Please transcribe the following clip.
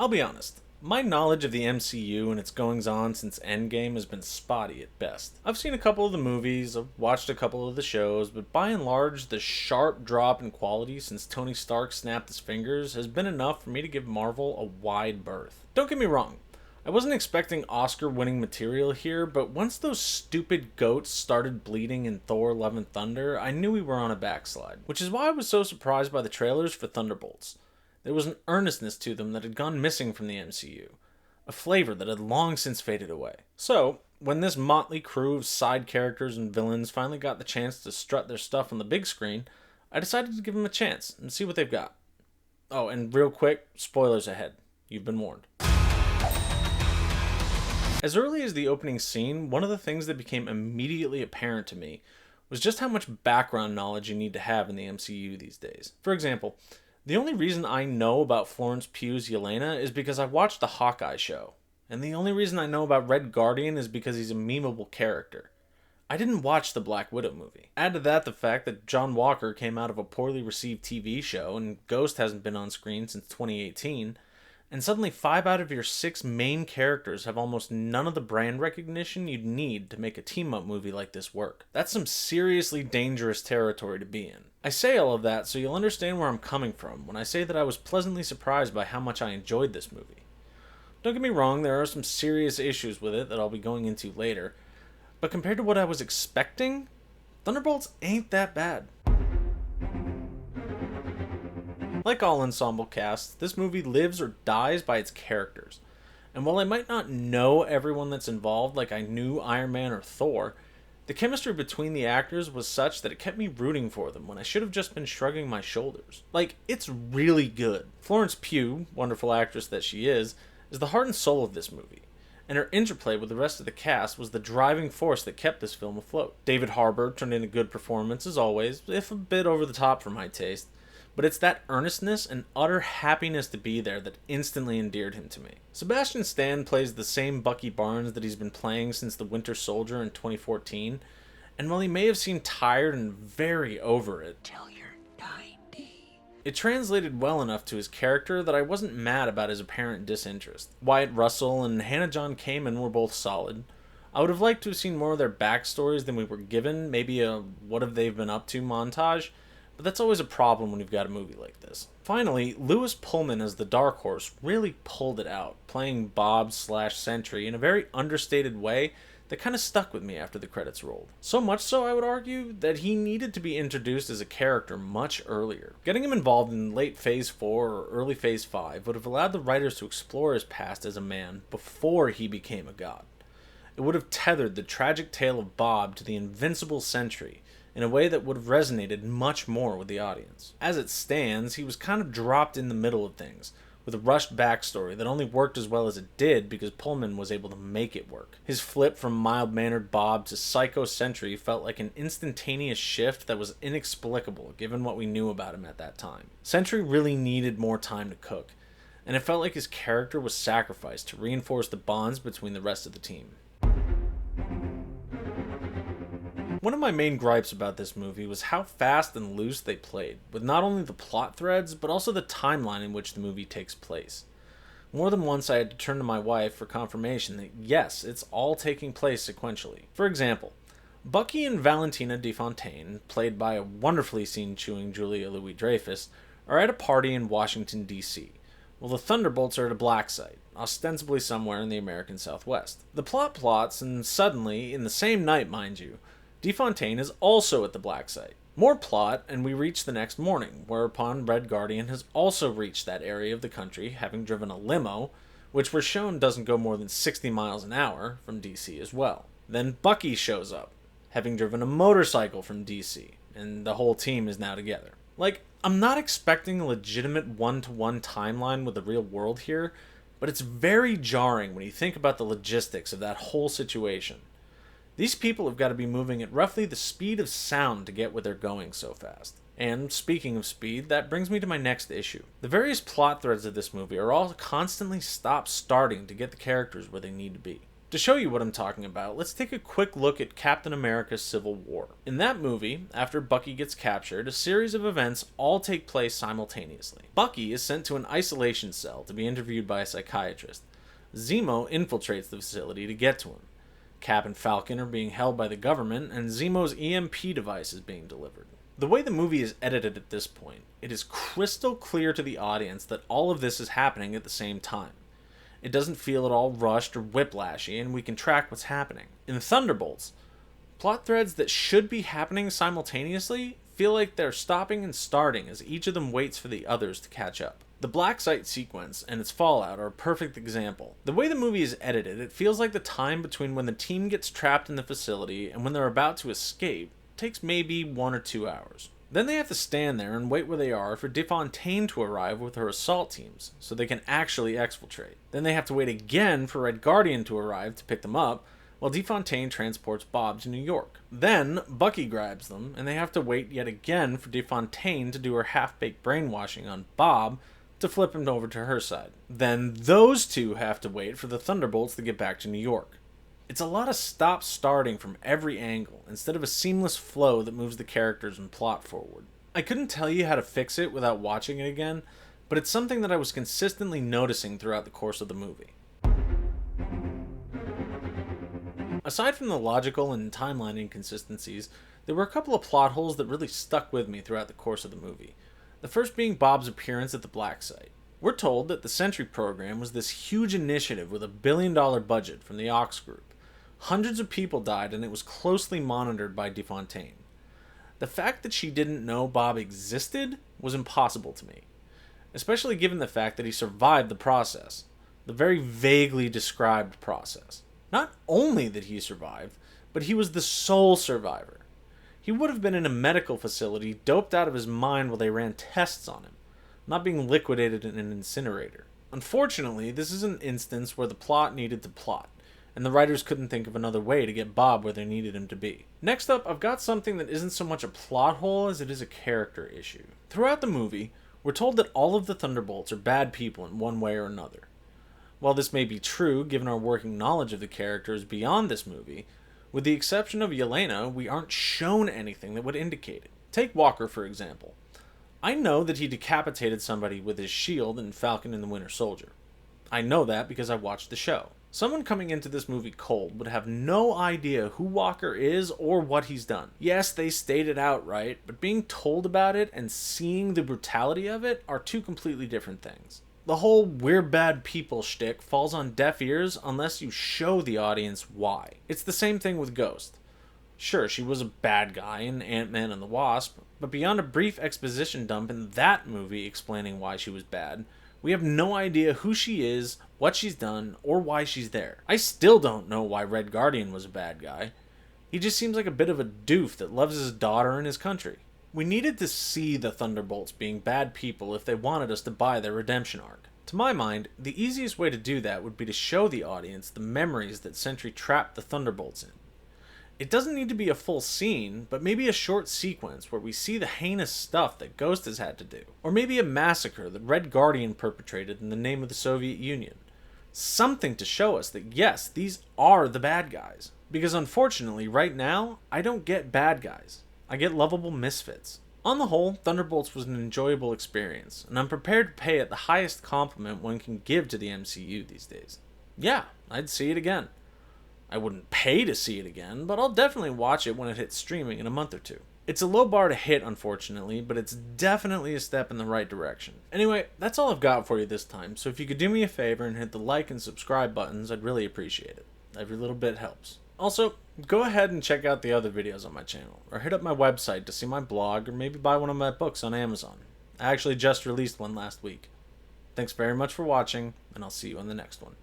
I'll be honest, my knowledge of the MCU and its goings-on since Endgame has been spotty at best. I've seen a couple of the movies, I've watched a couple of the shows, but by and large, the sharp drop in quality since Tony Stark snapped his fingers has been enough for me to give Marvel a wide berth. Don't get me wrong, I wasn't expecting Oscar-winning material here, but once those stupid goats started bleeding in Thor: Love and Thunder, I knew we were on a backslide, which is why I was so surprised by the trailers for Thunderbolts. There was an earnestness to them that had gone missing from the MCU, a flavor that had long since faded away. So, when this motley crew of side characters and villains finally got the chance to strut their stuff on the big screen, I decided to give them a chance and see what they've got. Oh, and real quick, spoilers ahead. You've been warned. As early as the opening scene, one of the things that became immediately apparent to me was just how much background knowledge you need to have in the MCU these days. For example, the only reason I know about Florence Pugh's Yelena is because I watched the Hawkeye show. And the only reason I know about Red Guardian is because he's a memeable character. I didn't watch the Black Widow movie. Add to that the fact that John Walker came out of a poorly received TV show and Ghost hasn't been on screen since 2018, and suddenly 5 out of your 6 main characters have almost none of the brand recognition you'd need to make a team-up movie like this work. That's some seriously dangerous territory to be in. I say all of that so you'll understand where I'm coming from when I say that I was pleasantly surprised by how much I enjoyed this movie. Don't get me wrong, there are some serious issues with it that I'll be going into later, but compared to what I was expecting, Thunderbolts ain't that bad. Like all ensemble casts, this movie lives or dies by its characters. And while I might not know everyone that's involved like I knew Iron Man or Thor, the chemistry between the actors was such that it kept me rooting for them when I should have just been shrugging my shoulders. Like, it's really good. Florence Pugh, wonderful actress that she is the heart and soul of this movie. And her interplay with the rest of the cast was the driving force that kept this film afloat. David Harbour turned in a good performance as always, if a bit over the top for my taste. But it's that earnestness and utter happiness to be there that instantly endeared him to me. Sebastian Stan plays the same Bucky Barnes that he's been playing since The Winter Soldier in 2014, and while he may have seemed tired and very over it, till you're 90, it translated well enough to his character that I wasn't mad about his apparent disinterest. Wyatt Russell and Hannah John Kamen were both solid. I would have liked to have seen more of their backstories than we were given, maybe a what have they been up to montage, but that's always a problem when you've got a movie like this. Finally, Lewis Pullman as the Dark Horse really pulled it out, playing Bob/Sentry in a very understated way that kind of stuck with me after the credits rolled. So much so, I would argue, that he needed to be introduced as a character much earlier. Getting him involved in late Phase 4 or early Phase 5 would have allowed the writers to explore his past as a man before he became a god. It would have tethered the tragic tale of Bob to the invincible Sentry, in a way that would have resonated much more with the audience. As it stands, he was kind of dropped in the middle of things, with a rushed backstory that only worked as well as it did because Pullman was able to make it work. His flip from mild-mannered Bob to Psycho Sentry felt like an instantaneous shift that was inexplicable given what we knew about him at that time. Sentry really needed more time to cook, and it felt like his character was sacrificed to reinforce the bonds between the rest of the team. One of my main gripes about this movie was how fast and loose they played, with not only the plot threads, but also the timeline in which the movie takes place. More than once I had to turn to my wife for confirmation that yes, it's all taking place sequentially. For example, Bucky and Valentina De Fontaine, played by a wonderfully scene-chewing Julia Louis-Dreyfus, are at a party in Washington, D.C., while the Thunderbolts are at a black site, ostensibly somewhere in the American Southwest. The plot plots, and suddenly, in the same night mind you, De Fontaine is also at the black site. More plot, and we reach the next morning, whereupon Red Guardian has also reached that area of the country, having driven a limo, which we're shown doesn't go more than 60 miles an hour from DC as well. Then Bucky shows up, having driven a motorcycle from DC, and the whole team is now together. Like, I'm not expecting a legitimate one-to-one timeline with the real world here, but it's very jarring when you think about the logistics of that whole situation. These people have got to be moving at roughly the speed of sound to get where they're going so fast. And speaking of speed, that brings me to my next issue. The various plot threads of this movie are all constantly stop-starting to get the characters where they need to be. To show you what I'm talking about, let's take a quick look at Captain America Civil War. In that movie, after Bucky gets captured, a series of events all take place simultaneously. Bucky is sent to an isolation cell to be interviewed by a psychiatrist. Zemo infiltrates the facility to get to him. Cap and Falcon are being held by the government, and Zemo's EMP device is being delivered. The way the movie is edited at this point, it is crystal clear to the audience that all of this is happening at the same time. It doesn't feel at all rushed or whiplashy, and we can track what's happening. In Thunderbolts, plot threads that should be happening simultaneously feel like they're stopping and starting as each of them waits for the others to catch up. The Black Site sequence and its fallout are a perfect example. The way the movie is edited, it feels like the time between when the team gets trapped in the facility and when they're about to escape takes maybe 1 or 2 hours. Then they have to stand there and wait where they are for DeFontaine to arrive with her assault teams, so they can actually exfiltrate. Then they have to wait again for Red Guardian to arrive to pick them up, while DeFontaine transports Bob to New York. Then Bucky grabs them, and they have to wait yet again for DeFontaine to do her half-baked brainwashing on Bob to flip him over to her side. Then those two have to wait for the Thunderbolts to get back to New York. It's a lot of stop-starting from every angle, instead of a seamless flow that moves the characters and plot forward. I couldn't tell you how to fix it without watching it again, but it's something that I was consistently noticing throughout the course of the movie. Aside from the logical and timeline inconsistencies, there were a couple of plot holes that really stuck with me throughout the course of the movie. The first being Bob's appearance at the Black Site. We're told that the Sentry program was this huge initiative with $1 billion budget from the Ox Group. Hundreds of people died, and it was closely monitored by DeFontaine. The fact that she didn't know Bob existed was impossible to me, especially given the fact that he survived the process, the very vaguely described process. Not only that he survived, but he was the sole survivor. He would have been in a medical facility doped out of his mind while they ran tests on him, not being liquidated in an incinerator. Unfortunately, this is an instance where the plot needed to plot, and the writers couldn't think of another way to get Bob where they needed him to be. Next up, I've got something that isn't so much a plot hole as it is a character issue. Throughout the movie, we're told that all of the Thunderbolts are bad people in one way or another. While this may be true, given our working knowledge of the characters beyond this movie, with the exception of Yelena, we aren't shown anything that would indicate it. Take Walker, for example. I know that he decapitated somebody with his shield in Falcon and the Winter Soldier. I know that because I watched the show. Someone coming into this movie cold would have no idea who Walker is or what he's done. Yes, they state it outright, but being told about it and seeing the brutality of it are two completely different things. The whole "we're bad people" shtick falls on deaf ears unless you show the audience why. It's the same thing with Ghost. Sure, she was a bad guy in Ant-Man and the Wasp, but beyond a brief exposition dump in that movie explaining why she was bad, we have no idea who she is, what she's done, or why she's there. I still don't know why Red Guardian was a bad guy. He just seems like a bit of a doof that loves his daughter and his country. We needed to see the Thunderbolts being bad people if they wanted us to buy their redemption arc. To my mind, the easiest way to do that would be to show the audience the memories that Sentry trapped the Thunderbolts in. It doesn't need to be a full scene, but maybe a short sequence where we see the heinous stuff that Ghost has had to do. Or maybe a massacre that Red Guardian perpetrated in the name of the Soviet Union. Something to show us that yes, these are the bad guys. Because unfortunately, right now, I don't get bad guys. I get lovable misfits. On the whole, Thunderbolts was an enjoyable experience, and I'm prepared to pay it the highest compliment one can give to the MCU these days. Yeah, I'd see it again. I wouldn't pay to see it again, but I'll definitely watch it when it hits streaming in a month or two. It's a low bar to hit, unfortunately, but it's definitely a step in the right direction. Anyway, that's all I've got for you this time, so if you could do me a favor and hit the like and subscribe buttons, I'd really appreciate it. Every little bit helps. Also, go ahead and check out the other videos on my channel, or hit up my website to see my blog, or maybe buy one of my books on Amazon. I actually just released one last week. Thanks very much for watching, and I'll see you on the next one.